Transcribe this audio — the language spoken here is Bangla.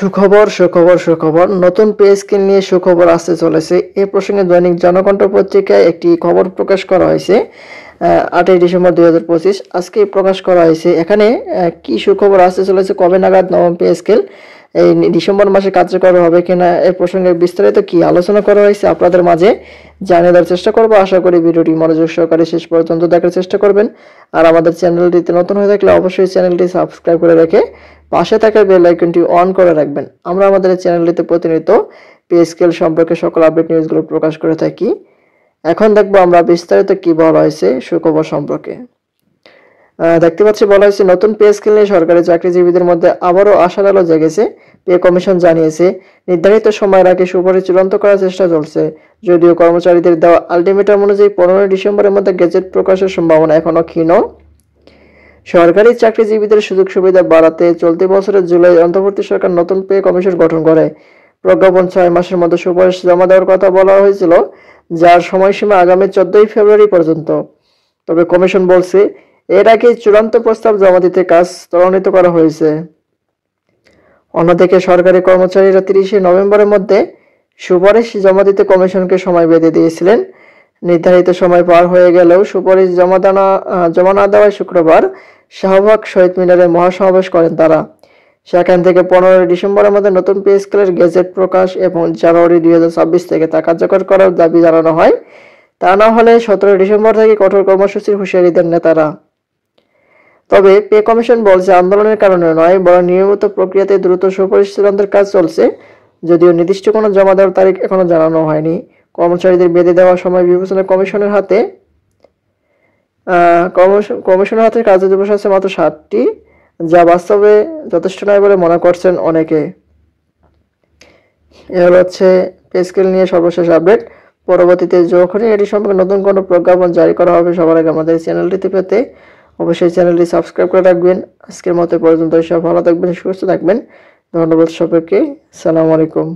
সুখবর সুখবর সুখবর নতুন পে স্কেল নিয়ে সুখবর আসতে চলেছে। এই প্রসঙ্গে দৈনিক জনকণ্ঠ পত্রিকায় একটি খবর প্রকাশ করা হয়েছে 8ই ডিসেম্বর 2025 আজকে প্রকাশ করা হয়েছে। এখানে কি সুখবর আসতে চলেছে, কবে নাগাদ নবম পে স্কেল এই ডিসেম্বর মাসে কার্যকর হবে কিনা, এই প্রসঙ্গে বিস্তারিত কি আলোচনা করা হয়েছে আপনাদের মাঝে জানিয়ে দেওয়ার চেষ্টা করব। আশা করি ভিডিওটি মনোযোগ সহকারে শেষ পর্যন্ত দেখার চেষ্টা করবেন। আর আমাদের চ্যানেলটিতে নতুন হয়ে থাকলে অবশ্যই চ্যানেলটি সাবস্ক্রাইব করে রেখে পাশে থাকা বেল আইকনটি অন করে রাখবেন। আমরা আমাদের চ্যানেলটিতে প্রতিনিয়ত পে স্কেল সম্পর্কে সকল আপডেট নিউজগুলো প্রকাশ করে থাকি। এখন দেখবো আমরা বিস্তারিত কি বলা হয়েছে সুখবর সম্পর্কে। দেখতে পাচ্ছি বলা হয়েছে নতুন পে স্কেল নিয়ে সরকারি চাকরিজীবীদের মধ্যে আবারও আশার আলো জেগেছে। পে কমিশন জানিয়েছে নির্ধারিত সময়ের আগে সুপারিশ চূড়ান্ত করার চেষ্টা চলছে। যদিও কর্মচারীদের দেওয়া আলটিমেটাম অনুযায়ী 15 ডিসেম্বরের মধ্যে গেজেট প্রকাশের সম্ভাবনা এখনো ক্ষীণ। সরকারি চাকরিজীবীদের সুযোগ সুবিধা বাড়াতে চলতি বছরের জুলাই অন্তর্বর্তী সরকার নতুন পে কমিশন গঠন করে। প্রজ্ঞাপন 6 মাসের মধ্যে সুপারিশ জমা দেওয়ার কথা বলা হয়েছিল, যার সময়সীমা আগামী 14 ফেব্রুয়ারি পর্যন্ত। তবে কমিশন বলছে এর আগে চূড়ান্ত প্রস্তাব জমা দিতে কাজ ত্বরান্বিত করা হয়েছে। অন্যদিকে সরকারি কর্মচারীরা 30 নভেম্বরের মধ্যে সুপারিশ জমা দিতে কমিশনকে সময় বেঁধে দিয়েছিলেন। নির্ধারিত সময় পার হয়ে গেলেও সুপারিশ জমা না দেওয়ায় শুক্রবার শাহবাগ শহীদ মিনারে মহাসমাবেশ করেন তারা। সেখান থেকে 15 ডিসেম্বরের মধ্যে নতুন পে স্কেলের গেজেট প্রকাশ এবং জানুয়ারি 2026 থেকে তা কার্যকর করার দাবি জানানো হয়। তা না হলে 17 ডিসেম্বর থেকে কঠোর কর্মসূচির হুঁশিয়ারি দেন নেতারা। তবে পে কমিশন বলছে আন্দোলনের কারণে নয়, বরং নিয়মিত প্রক্রিয়াতে দ্রুত সুপারিশ চূড়ান্তের কাজ চলছে। যদিও নির্দিষ্ট কোনো জমা দেওয়ার তারিখ এখনো জানানো হয়নি। কর্মচারীদের বেঁধে দেওয়ার সময় বিবেচনা কমিশনের হাতে কার্যদিবস আছে মাত্র 7টি, যা বাস্তবে যথেষ্ট নয় বলে মনে করছেন অনেকে। এর হচ্ছে পে স্কেল নিয়ে সর্বশেষ আপডেট। পরবর্তীতে যখনই এটি সম্পর্কে নতুন কোনো প্রজ্ঞাপন জারি করা হবে সবার আগে আমাদের চ্যানেলটিতে পেতে অবশ্যই চ্যানেলটি সাবস্ক্রাইব করে রাখবেন। আজকের মতো পর্যন্ত সব ভালো থাকবেন, সুস্থ থাকবেন। ধন্যবাদ সবাইকে। আসসালামু আলাইকুম।